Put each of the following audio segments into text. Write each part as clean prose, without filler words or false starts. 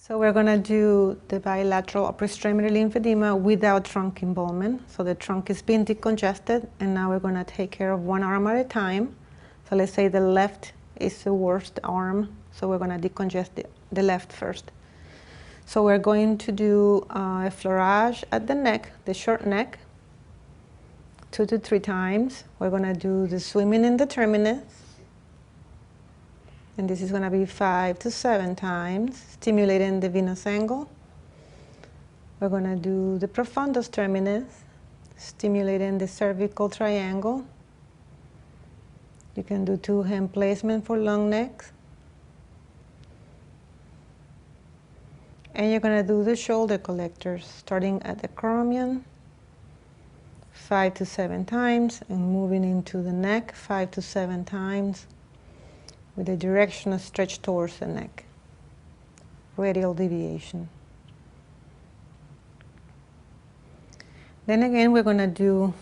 So we're going to do the bilateral upper extremity lymphedema without trunk involvement. So the trunk is being decongested, and now we're going to take care of one arm at a time. So let's say the left is the worst arm, so we're going to decongest the left first. So we're going to do a fleurage at the neck, the short neck, 2 to 3 times. We're going to do the swimming in the terminus. And this is going to be 5 to 7 times, stimulating the venous angle. We're going to do the profundus terminus, stimulating the cervical triangle. You can do 2 hand placement for long necks. And you're going to do the shoulder collectors, starting at the acromion, 5 to 7 times, and moving into the neck, 5 to 7 times, with a directional stretch towards the neck, radial deviation. Then again, we're going to do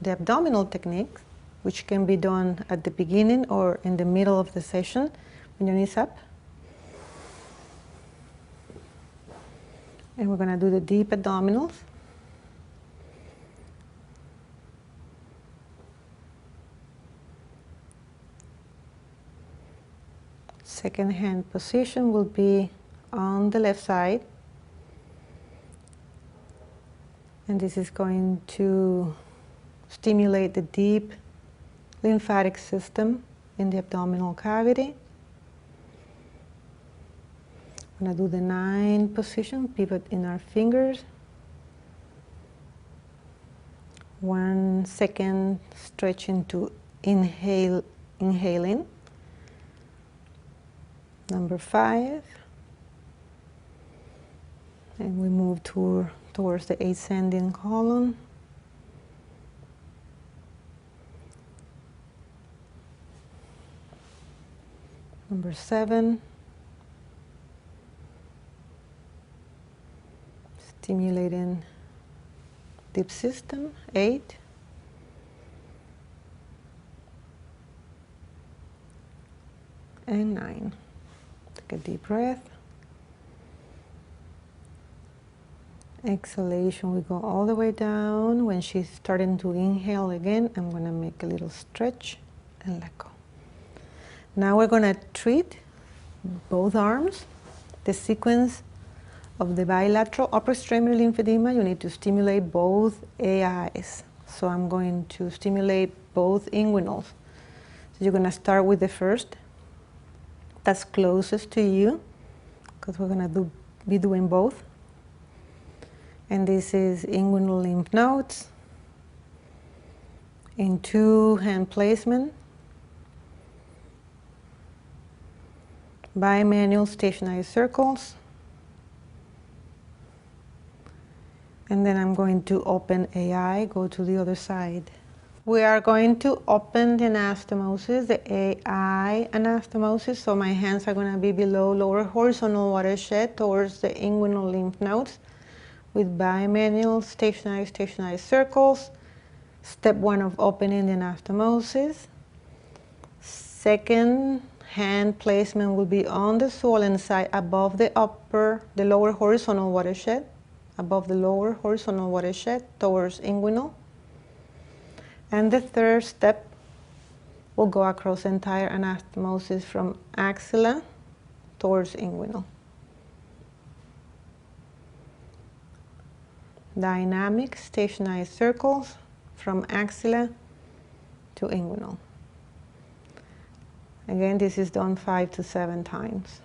the abdominal technique, which can be done at the beginning or in the middle of the session when your knees up. And we're going to do the deep abdominals. Second hand position will be on the left side. And this is going to stimulate the deep lymphatic system in the abdominal cavity. I'm going to do the 9 position, pivot in our fingers. 1 second stretching to inhaling. Number 5. And we move towards the ascending column. Number 7. Stimulating deep system, 8. And 9. Take a deep breath. Exhalation, we go all the way down. When she's starting to inhale again, I'm going to make a little stretch and let go. Now we're going to treat both arms. The sequence of the bilateral upper extremity lymphedema, you need to stimulate both AIs. So I'm going to stimulate both inguinals. So you're going to start with the first that's closest to you, because we're going to be doing both. And this is inguinal lymph nodes in 2 hand placement, bimanual stationary circles. And then I'm going to open AI, go to the other side. We are going to open the anastomosis, the AI anastomosis. So my hands are going to be below lower horizontal watershed towards the inguinal lymph nodes with bimanual stationary circles. Step 1 of opening the anastomosis. Second hand placement will be on the swollen side above the lower horizontal watershed, above the lower horizontal watershed towards inguinal. And the third step will go across the entire anastomosis from axilla towards inguinal. Dynamic stationary circles from axilla to inguinal. Again, this is done 5 to 7 times.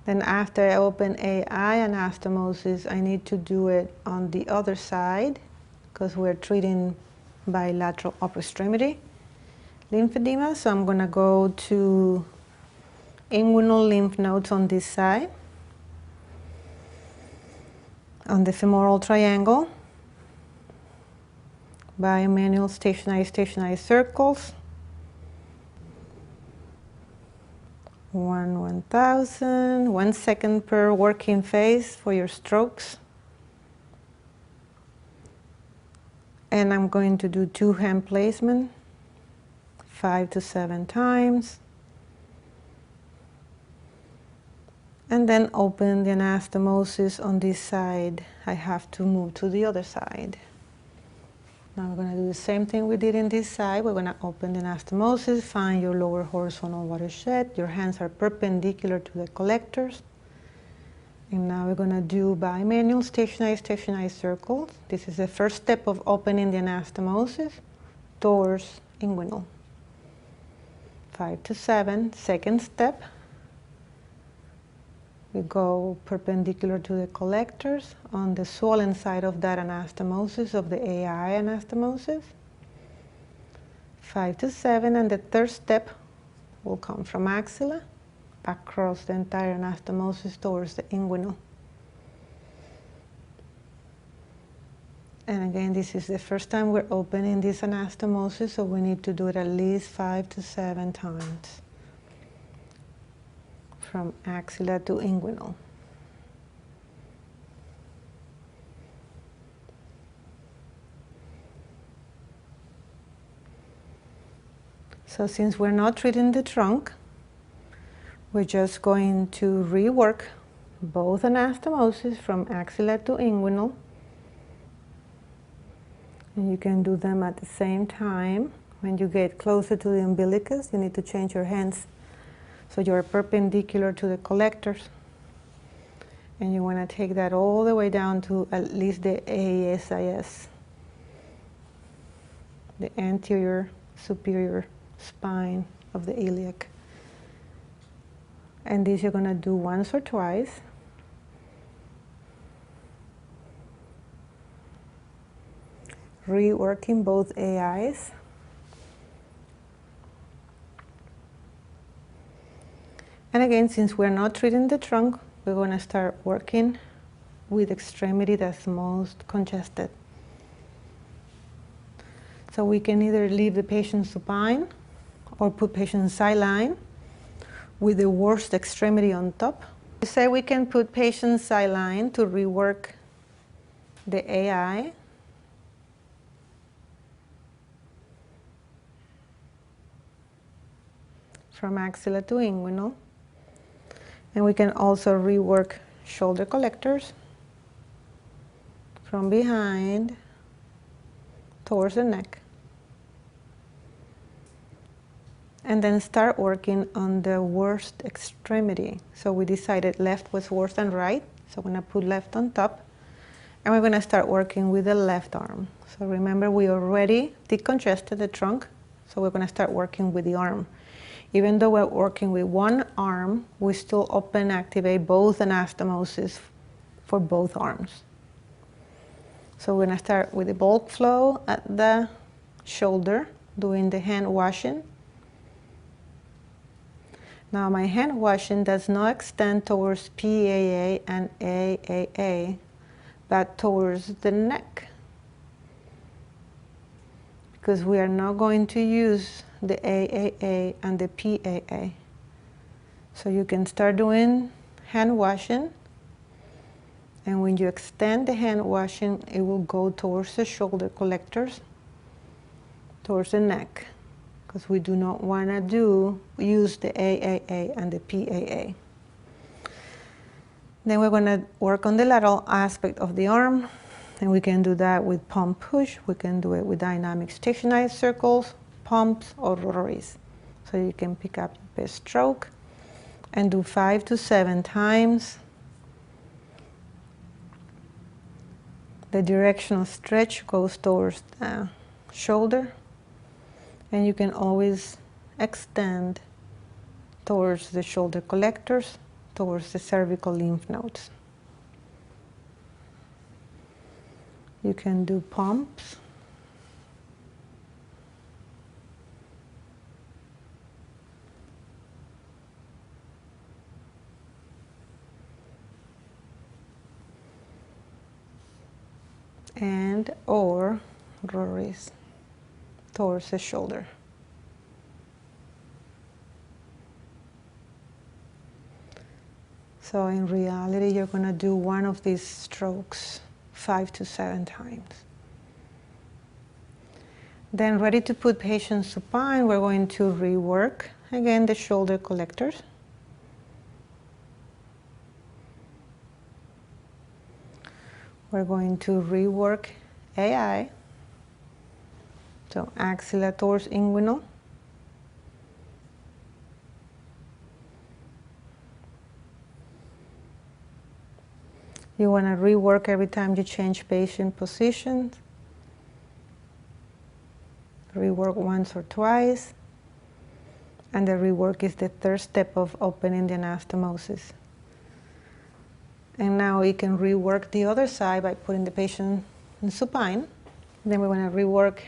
Then after I open AI anastomosis, I need to do it on the other side, because we're treating bilateral upper extremity lymphedema. So I'm going to go to inguinal lymph nodes on this side, on the femoral triangle, bimanual stationary circles, 1,000, 1 second per working phase for your strokes. And I'm going to do 2 hand placement, 5 to 7 times. And then open the anastomosis on this side. I have to move to the other side. Now we're going to do the same thing we did in this side. We're going to open the anastomosis, find your lower horizontal watershed. Your hands are perpendicular to the collectors. And now we're going to do bimanual stationary circles. This is the first step of opening the anastomosis towards inguinal. 5 to 7. Second step, we go perpendicular to the collectors on the swollen side of that anastomosis, of the AI anastomosis. 5 to 7, and the third step will come from axilla across the entire anastomosis towards the inguinal. And again, this is the first time we're opening this anastomosis, so we need to do it at least 5 to 7 times from axilla to inguinal. So since we're not treating the trunk, we're just going to rework both anastomosis from axilla to inguinal. And you can do them at the same time. When you get closer to the umbilicus, you need to change your hands so you're perpendicular to the collectors. And you want to take that all the way down to at least the ASIS, the anterior superior spine of the iliac. And this you're going to do once or twice. Reworking both AIs. And again, since we're not treating the trunk, we're going to start working with extremity that's most congested. So we can either leave the patient supine or put patient sideline with the worst extremity on top. We say we can put patient sideline to rework the AI. From axilla to inguinal. And we can also rework shoulder collectors from behind towards the neck. And then start working on the worst extremity. So we decided left was worse than right, so we're going to put left on top. And we're going to start working with the left arm. So remember, we already decongested the trunk, so we're going to start working with the arm. Even though we're working with one arm, we still open activate both anastomosis for both arms. So we're going to start with the bulk flow at the shoulder, doing the hand washing. Now my hand washing does not extend towards PAA and AAA, but towards the neck, because we are not going to use the AAA and the PAA. So you can start doing hand washing, and when you extend the hand washing, it will go towards the shoulder collectors, towards the neck, because we do not want to use the AAA and the PAA. Then we're going to work on the lateral aspect of the arm, and we can do that with pump push. We can do it with dynamic stationary circles, pumps, or rotaries. So you can pick up your best stroke and do 5 to 7 times. The directional stretch goes towards the shoulder, and you can always extend towards the shoulder collectors, towards the cervical lymph nodes. You can do pumps. And or rotaries towards the shoulder. So in reality, you're going to do one of these strokes 5 to 7 times. Then ready to put patient supine, we're going to rework again the shoulder collectors. we're going to rework AI. So axilla towards inguinal. You want to rework every time you change patient positions. Rework once or twice. And the rework is the third step of opening the anastomosis. And now we can rework the other side by putting the patient in supine. Then we want to rework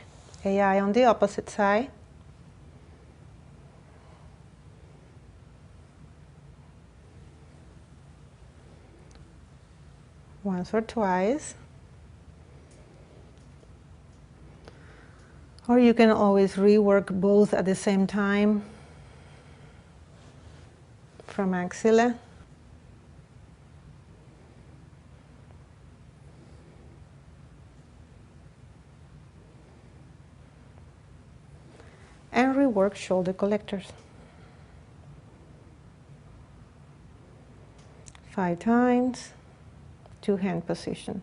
AI on the opposite side. Once or twice. Or you can always rework both at the same time from axilla. And rework shoulder collectors. 5 times, 2 hand position.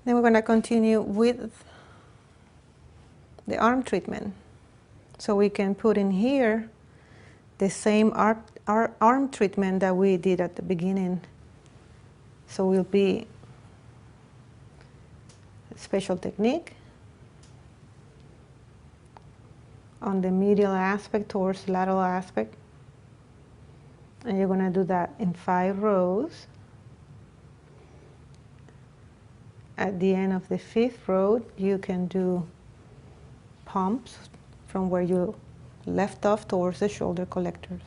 Then we're going to continue with the arm treatment. So we can put in here the same arm treatment that we did at the beginning. So we'll be special technique on the medial aspect towards the lateral aspect. And you're going to do that in 5 rows. At the end of the 5th row, you can do pumps from where you left off towards the shoulder collectors.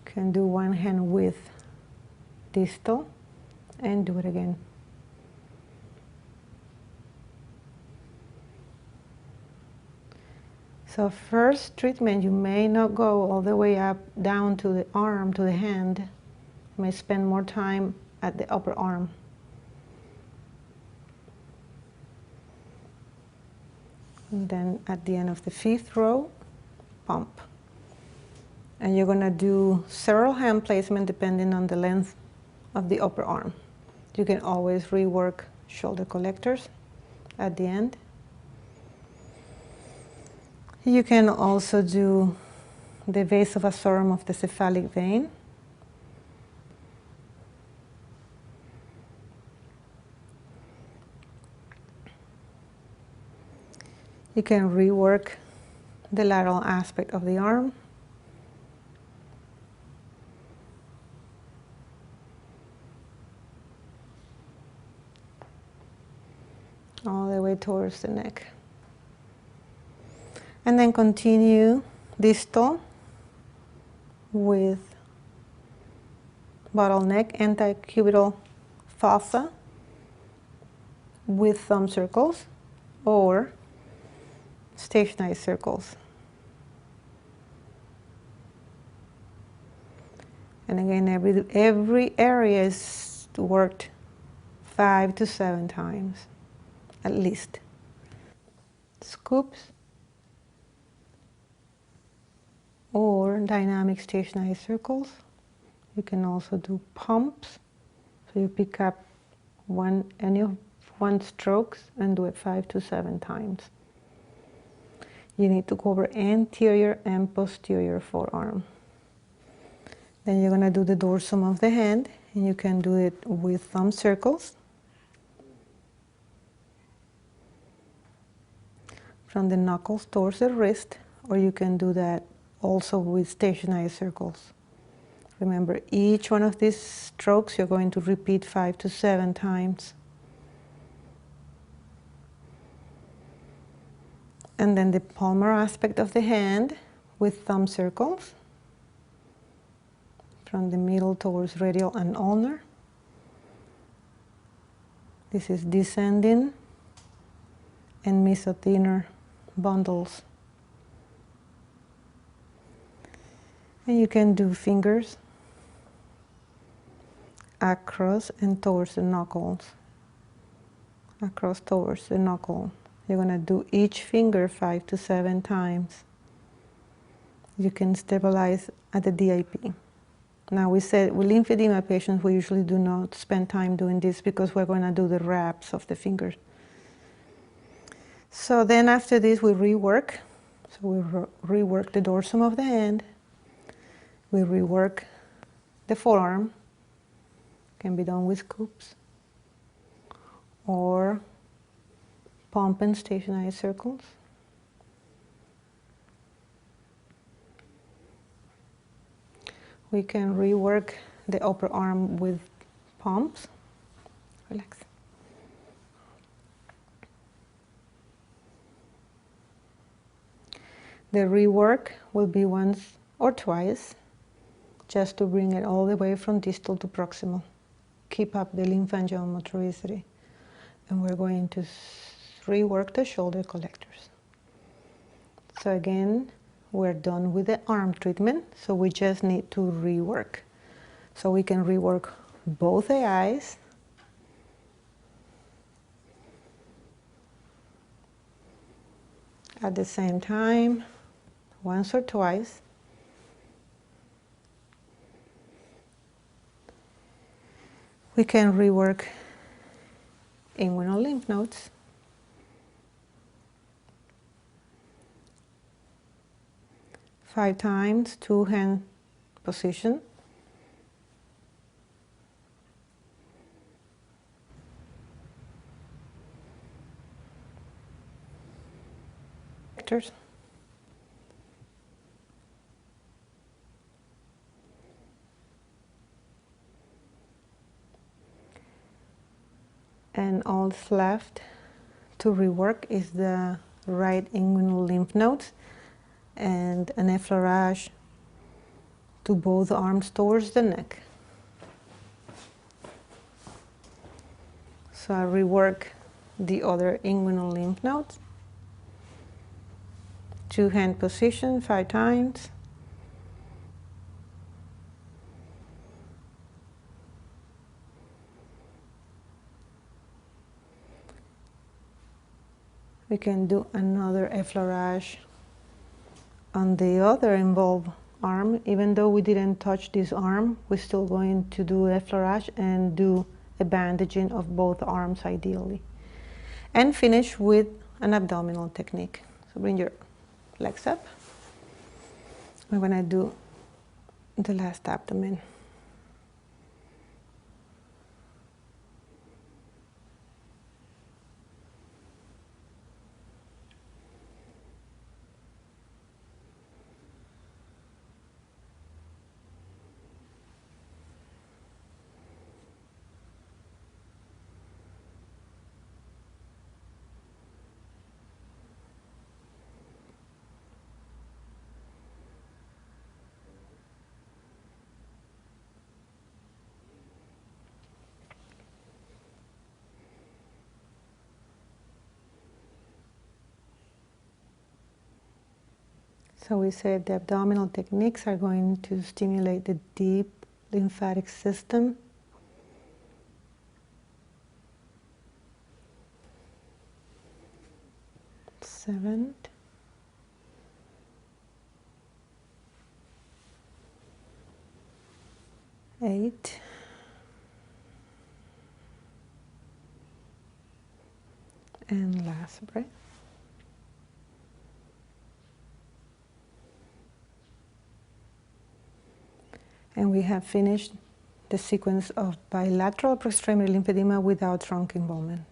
You can do one hand with distal and do it again. So first treatment, you may not go all the way up, down to the arm, to the hand. You may spend more time at the upper arm. And then at the end of the 5th row, pump. And you're going to do several hand placement depending on the length of the upper arm. You can always rework shoulder collectors at the end. You can also do the vasovasorum of the cephalic vein. You can rework the lateral aspect of the arm. All the way towards the neck. And then continue distal with bottleneck, antecubital fossa with thumb circles or stationary circles. And again, every area is worked 5 to 7 times, at least. Scoops or dynamic stationary circles. You can also do pumps. So you pick up any of one strokes and do it 5 to 7 times. You need to cover anterior and posterior forearm. Then you're going to do the dorsum of the hand, and you can do it with thumb circles. From the knuckles towards the wrist, or you can do that also with stationary circles. Remember, each one of these strokes you're going to repeat 5 to 7 times. And then the palmar aspect of the hand with thumb circles. From the middle towards radial and ulnar. This is descending and mesothenar bundles. And you can do fingers across and towards the knuckles. across towards the knuckle. You're going to do each finger 5 to 7 times. You can stabilize at the DIP. Now we said with lymphedema patients, we usually do not spend time doing this because we're going to do the wraps of the fingers. So then after this we rework. So we rework the dorsum of the hand. We rework the forearm. Can be done with scoops or pump and stationary circles. We can rework the upper arm with pumps. Relax. The rework will be once or twice, just to bring it all the way from distal to proximal. Keep up the lymphangial motoricity. And we're going to rework the shoulder collectors. So again, we're done with the arm treatment, so we just need to rework. So we can rework both the eyes. At the same time, once or twice. We can rework inguinal lymph nodes. Five times, two-hand position. And all that's left to rework is the right inguinal lymph nodes and an effleurage to both arms towards the neck. So I rework the other inguinal lymph nodes. Two-hand position 5 times. We can do another effleurage on the other involved arm. Even though we didn't touch this arm, we're still going to do effleurage and do a bandaging of both arms ideally. And finish with an abdominal technique. So bring your legs up. We're going to do the last abdomen. So we said the abdominal techniques are going to stimulate the deep lymphatic system. Seven. Eight. And last breath. And we have finished the sequence of bilateral proextremity lymphedema without trunk involvement.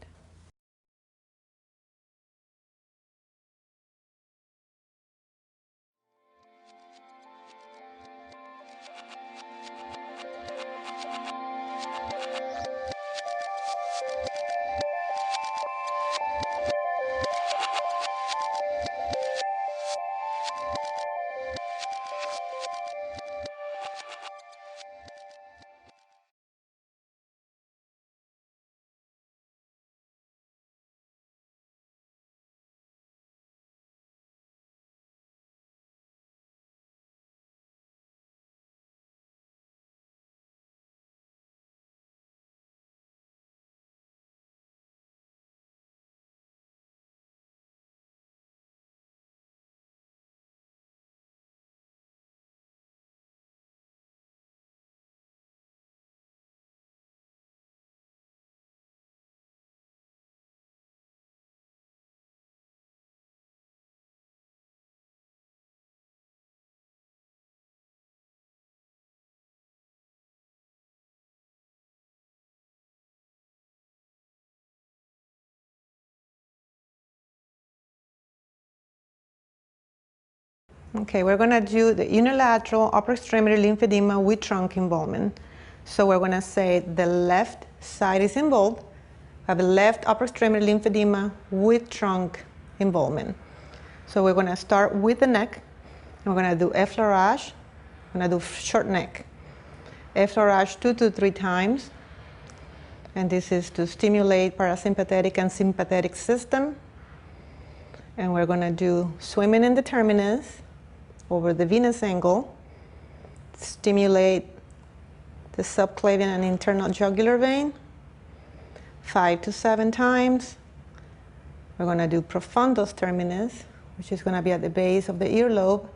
Okay, we're going to do the unilateral upper extremity lymphedema with trunk involvement. So we're going to say the left side is involved. Have a left upper extremity lymphedema with trunk involvement. So we're going to start with the neck. And we're going to do effleurage. We're going to do short neck. Effleurage 2 to 3 times. And this is to stimulate parasympathetic and sympathetic system. And we're going to do swimming in the terminus over the venous angle, stimulate the subclavian and internal jugular vein 5 to 7 times. We're going to do profundus terminus, which is going to be at the base of the earlobe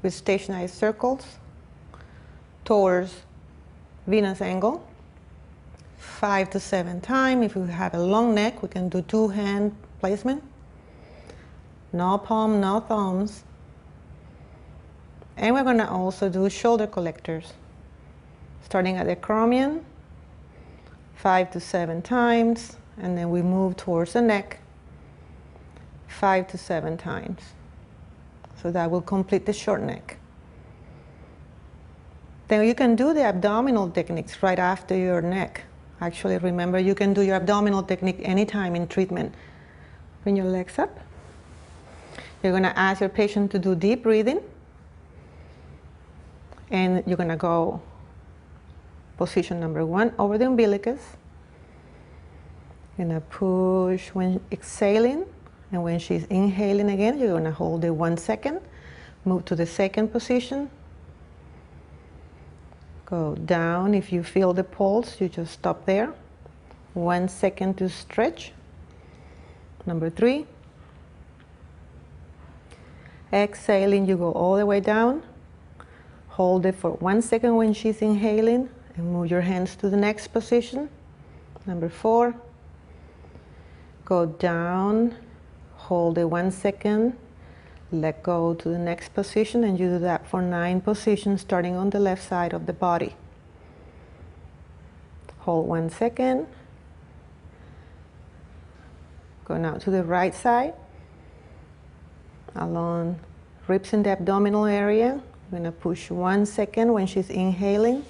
with stationary circles towards venous angle 5 to 7 times. If we have a long neck, we can do 2-hand placement. No palm, no thumbs. And we're going to also do shoulder collectors, starting at the acromion, 5 to 7 times, and then we move towards the neck, 5 to 7 times. So that will complete the short neck. Then you can do the abdominal techniques right after your neck. Actually, remember, you can do your abdominal technique anytime in treatment. Bring your legs up. You're going to ask your patient to do deep breathing. And you're going to go position number 1 over the umbilicus. You're going to push when exhaling. And when she's inhaling again, you're going to hold it 1 second. Move to the second position. Go down. If you feel the pulse, you just stop there. 1 second to stretch. Number 3. Exhaling, you go all the way down. Hold it for 1 second when she's inhaling and move your hands to the next position. Number 4. Go down, hold it 1 second, let go to the next position, and you do that for 9 positions starting on the left side of the body. Hold 1 second. Go now to the right side, along ribs in the abdominal area. You're going to push 1 second when she's inhaling.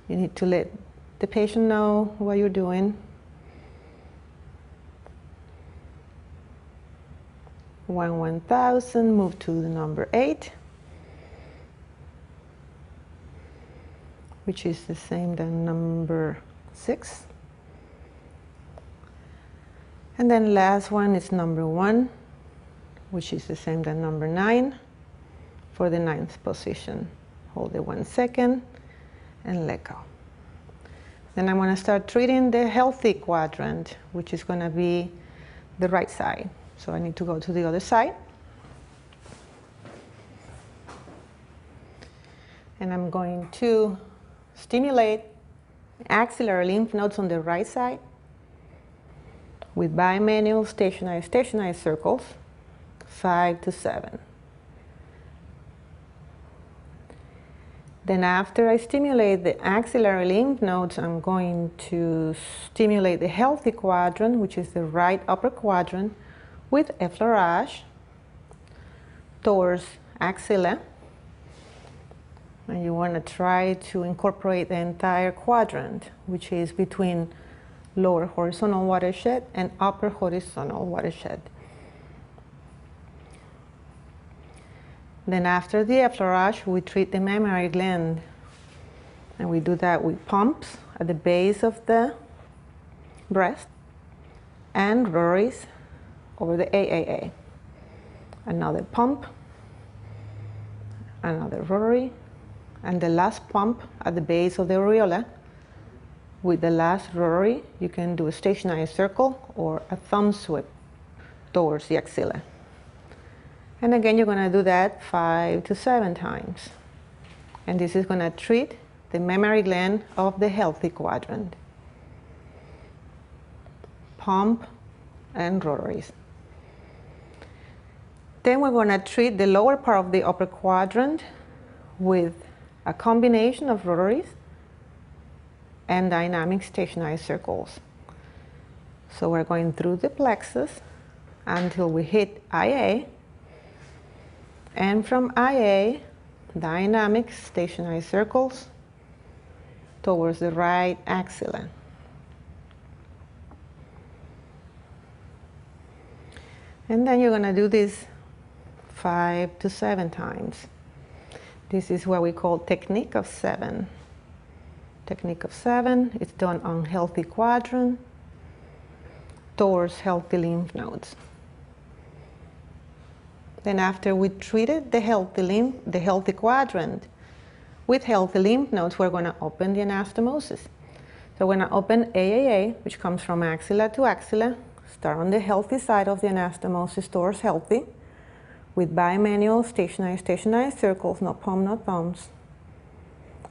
You need to let the patient know what you're doing. 1,000, move to the number 8, which is the same as number 6. And then last one is number 1, which is the same as number 9 for the 9th position. Hold it 1 second and let go. Then I'm going to start treating the healthy quadrant, which is going to be the right side. So I need to go to the other side. And I'm going to stimulate axillary lymph nodes on the right side with bimanual stationary circles, 5 to 7. Then after I stimulate the axillary lymph nodes, I'm going to stimulate the healthy quadrant, which is the right upper quadrant, with effleurage towards axilla. And you want to try to incorporate the entire quadrant, which is between lower horizontal watershed and upper horizontal watershed. Then after the effleurage, we treat the mammary gland. And we do that with pumps at the base of the breast and rotaries over the AAA. Another pump, another rotary, and the last pump at the base of the areola. With the last rotary, you can do a stationary circle or a thumb sweep towards the axilla. And again, you're going to do that 5 to 7 times. And this is going to treat the mammary gland of the healthy quadrant. Pump and rotaries. Then we're going to treat the lower part of the upper quadrant with a combination of rotaries and dynamic stationary circles. So we're going through the plexus until we hit IA. And from IA, dynamic stationary circles towards the right axilla. And then you're going to do this 5 to 7 times. This is what we call technique of 7. Technique of 7, it's done on healthy quadrant towards healthy lymph nodes. Then after we treated the healthy quadrant with healthy lymph nodes, we're going to open the anastomosis. So we're going to open AAA, which comes from axilla to axilla, start on the healthy side of the anastomosis towards healthy, with bimanual stationary circles, no palm, no thumbs,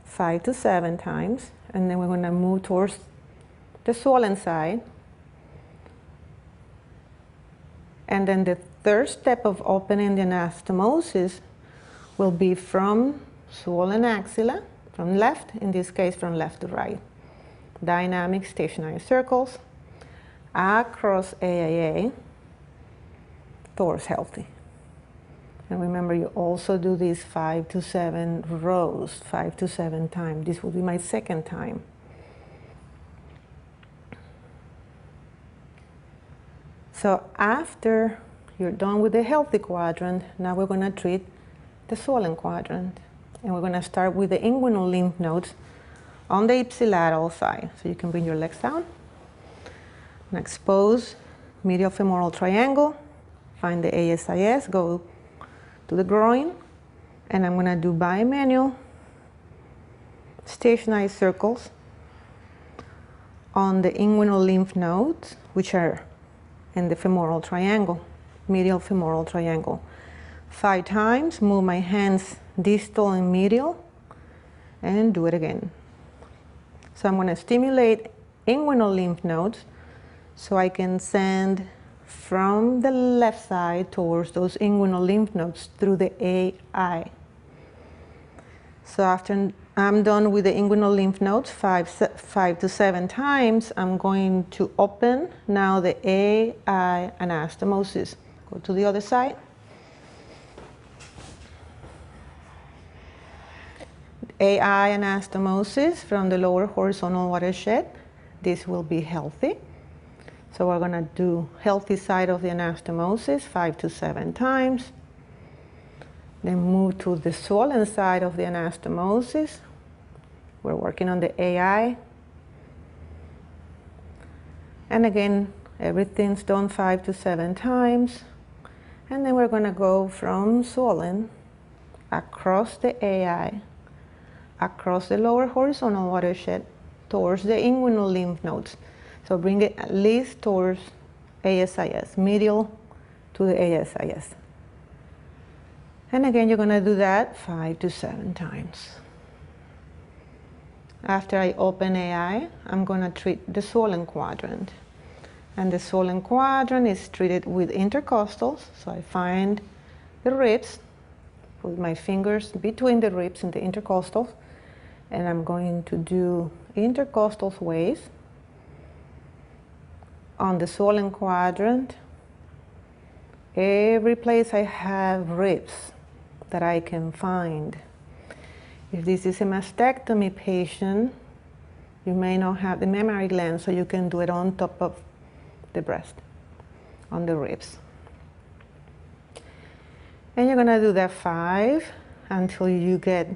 5 to 7 times. And then we're going to move towards the swollen side. And then the third step of opening the anastomosis will be from swollen axilla, from left, in this case from left to right. Dynamic stationary circles across AAA towards healthy. And remember, you also do these 5 to 7 rows, 5 to 7 times. This will be my second time. So after you're done with the healthy quadrant, now we're going to treat the swollen quadrant. And we're going to start with the inguinal lymph nodes on the ipsilateral side. So you can bring your legs down and expose medial femoral triangle. Find the ASIS, go to the groin, and I'm going to do bimanual stationary circles on the inguinal lymph nodes, which are in the femoral triangle, medial femoral triangle. 5 times, move my hands distal and medial, and do it again. So I'm going to stimulate inguinal lymph nodes so I can send from the left side towards those inguinal lymph nodes through the AI. So after I'm done with the inguinal lymph nodes 5 to 7 times, I'm going to open now the AI anastomosis. Go to the other side. AI anastomosis from the lower horizontal watershed. This will be healthy. So we're going to do healthy side of the anastomosis 5 to 7 times. Then move to the swollen side of the anastomosis. We're working on the AI. And again, everything's done 5 to 7 times. And then we're going to go from swollen across the AI, across the lower horizontal watershed towards the inguinal lymph nodes. So bring it at least towards ASIS, medial to the ASIS. And again, you're going to do that 5 to 7 times. After I open AI, I'm going to treat the swollen quadrant. And the swollen quadrant is treated with intercostals. So I find the ribs, put my fingers between the ribs and the intercostals, and I'm going to do intercostal sways on the swollen quadrant. Every place I have ribs that I can find. If this is a mastectomy patient, you may not have the mammary gland, so you can do it on top of the breast, on the ribs. And you're going to do that 5 until you get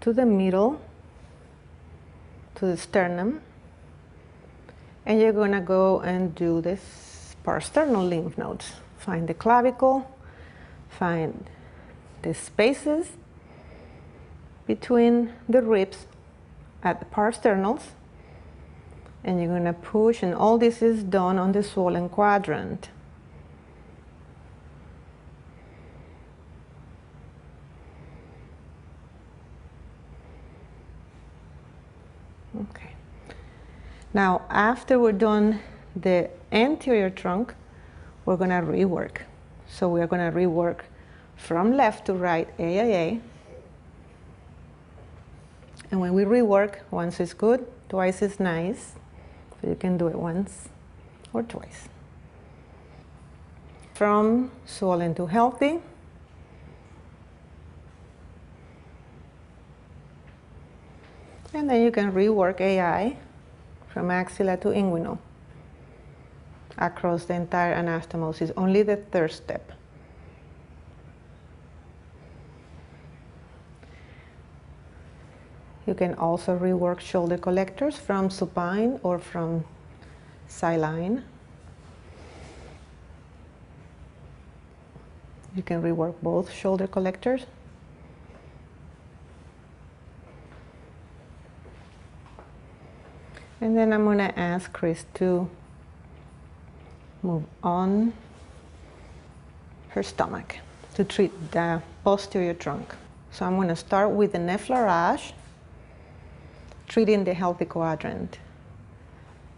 to the middle, to the sternum. And you're going to go and do this parasternal lymph nodes. Find the clavicle, find the spaces between the ribs at the parasternals, and you're going to push, and all this is done on the swollen quadrant. Okay. Now, after we're done the anterior trunk, we're going to rework. So we're going to rework from left to right, AIA. And when we rework, once is good, twice is nice. So you can do it once or twice. From swollen to healthy, And then you can rework AI from axilla to inguinal across the entire anastomosis, only the third step. You can also rework shoulder collectors from supine or from saline. You can rework both shoulder collectors. And then I'm going to ask Chris to move on her stomach to treat the posterior trunk. So I'm going to start with the effleurage, treating the healthy quadrant.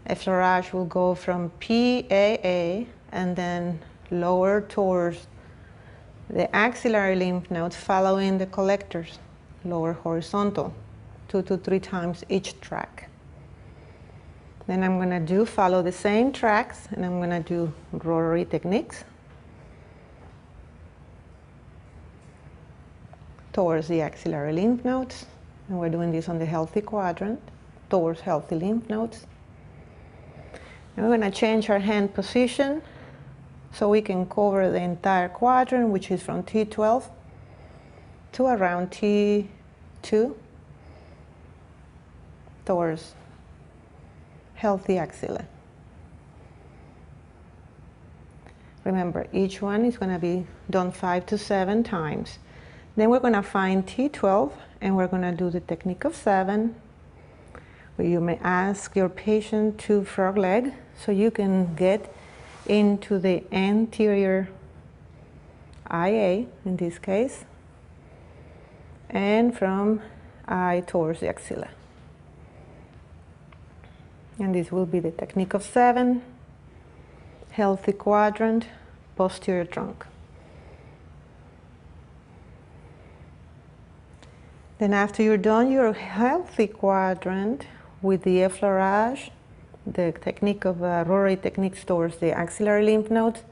Effleurage will go from PAA and then lower towards the axillary lymph nodes following the collectors, lower horizontal, 2 to 3 times each track. Then I'm going to follow the same tracks, and I'm going to do rotary techniques towards the axillary lymph nodes. And we're doing this on the healthy quadrant, towards healthy lymph nodes. And we're going to change our hand position so we can cover the entire quadrant, which is from T12 to around T2 towards healthy axilla. Remember, each one is going to be done 5 to 7 times. Then we're going to find T12, and we're going to do the technique of 7, where you may ask your patient to frog leg so you can get into the anterior IA, in this case, and from eye towards the axilla. And this will be the technique of 7, healthy quadrant, posterior trunk. Then after you're done your healthy quadrant with the effleurage, the technique of rotary techniques towards the axillary lymph nodes,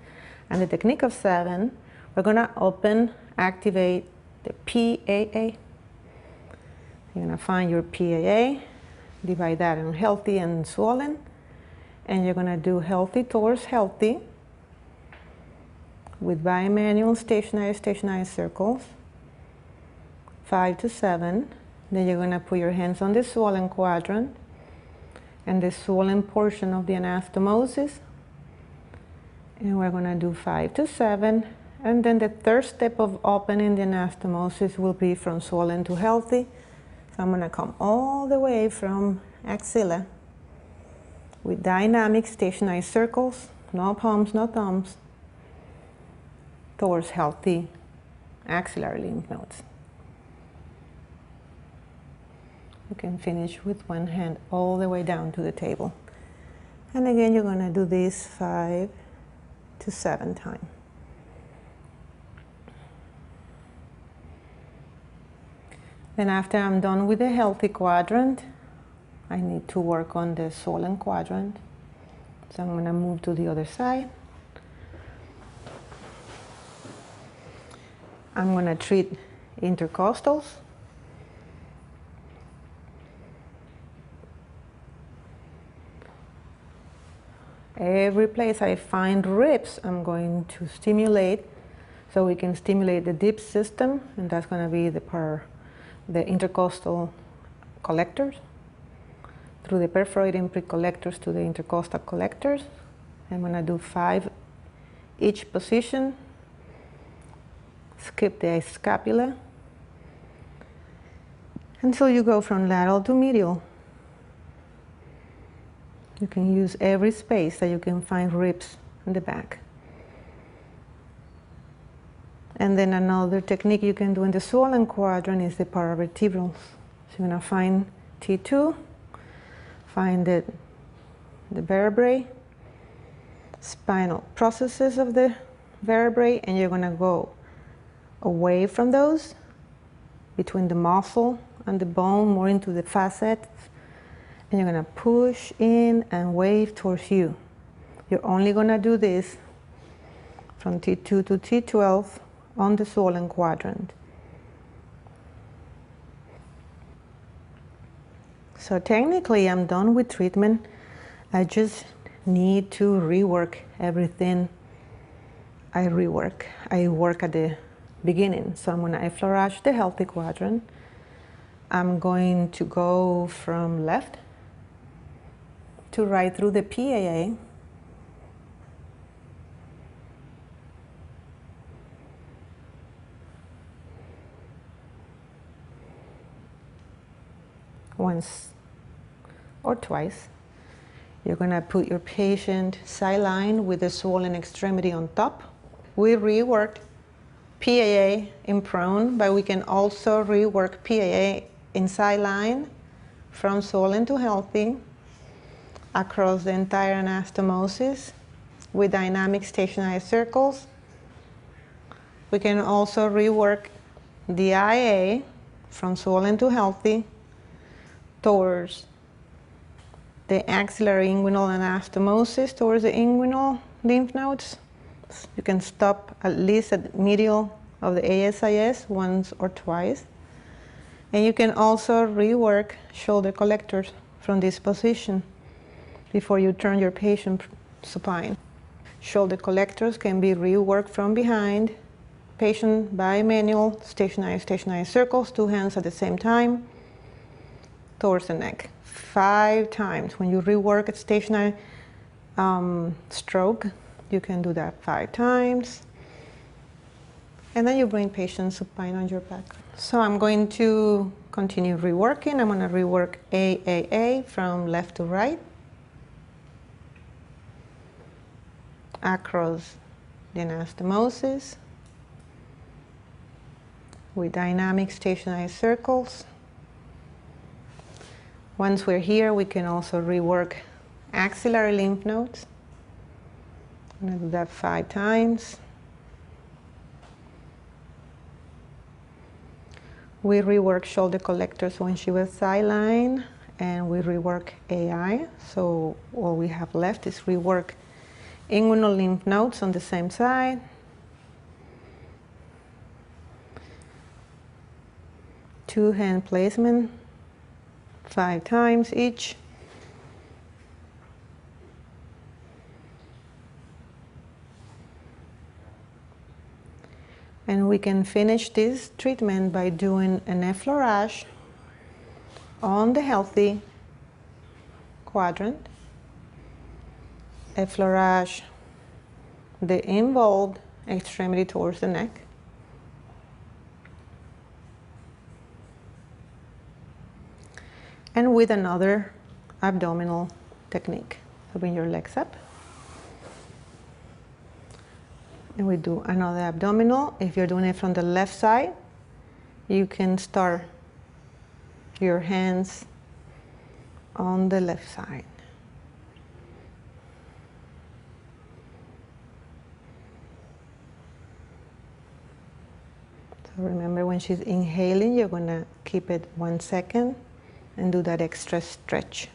and the technique of 7, we're going to activate the PAA. You're going to find your PAA, divide that in healthy and swollen, and you're going to do healthy towards healthy with bimanual stationary circles, 5 to 7. Then you're going to put your hands on the swollen quadrant and the swollen portion of the anastomosis, and we're going to do 5 to 7. And then the third step of opening the anastomosis will be from swollen to healthy. So I'm going to come all the way from axilla with dynamic stationary circles, no palms, no thumbs, towards healthy axillary lymph nodes. You can finish with one hand all the way down to the table. And again, you're going to do this 5 to 7 times. Then after I'm done with the healthy quadrant, I need to work on the swollen quadrant. So I'm going to move to the other side. I'm going to treat intercostals. Every place I find ribs, I'm going to stimulate, so we can stimulate the deep system, and that's going to be the intercostal collectors, through the perforating precollectors to the intercostal collectors. I'm going to do 5 each position, skip the scapula, until you go from lateral to medial. You can use every space that you can find ribs in the back. And then another technique you can do in the swollen quadrant is the paravertebrals. So you're going to find T2, find the vertebrae, spinal processes of the vertebrae, and you're going to go away from those, between the muscle and the bone, more into the facets. And you're going to push in and wave towards you. You're only going to do this from T2 to T12 on the swollen quadrant. So technically I'm done with treatment. I just need to rework everything I work at the beginning. So I'm going to effleurage the healthy quadrant. I'm going to go from left to right through the PAA. Once or twice. You're going to put your patient sideline with the swollen extremity on top. We reworked PAA in prone, but we can also rework PAA in sideline from swollen to healthy across the entire anastomosis with dynamic stationary circles. We can also rework the IA from swollen to healthy towards the axillary inguinal anastomosis, towards the inguinal lymph nodes. You can stop at least at the medial of the ASIS once or twice. And you can also rework shoulder collectors from this position before you turn your patient supine. Shoulder collectors can be reworked from behind, patient bimanual, stationary circles, 2 hands at the same time, towards the neck. 5 times. When you rework a stationary stroke, you can do that 5 times. And then you bring patient supine on your back. So I'm going to continue reworking. I'm going to rework AAA from left to right, across the anastomosis with dynamic stationary circles. Once we're here, we can also rework axillary lymph nodes. I'm going to do that 5 times. We rework shoulder collectors when she was sideline, and we rework AI. So all we have left is rework inguinal lymph nodes on the same side. 2 hand placement, 5 times each. And we can finish this treatment by doing an effleurage on the healthy quadrant, effleurage the involved extremity towards the neck, and with another abdominal technique. So bring your legs up. And we do another abdominal. If you're doing it from the left side, you can start your hands on the left side. So remember, when she's inhaling, you're going to keep it 1 second and do that extra stretch.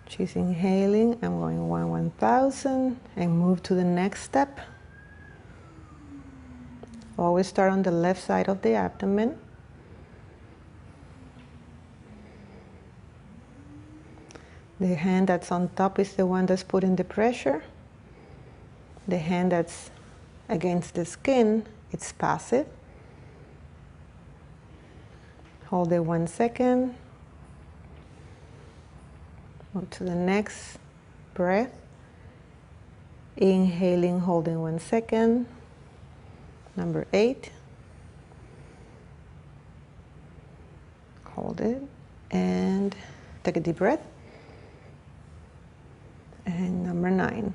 She's inhaling. I'm going 1,000 and move to the next step. Always start on the left side of the abdomen. The hand that's on top is the one that's putting the pressure. The hand that's against the skin, it's passive. Hold it 1 second. Move to the next breath. Inhaling, holding 1 second. Number 8. Hold it and take a deep breath. And number 9.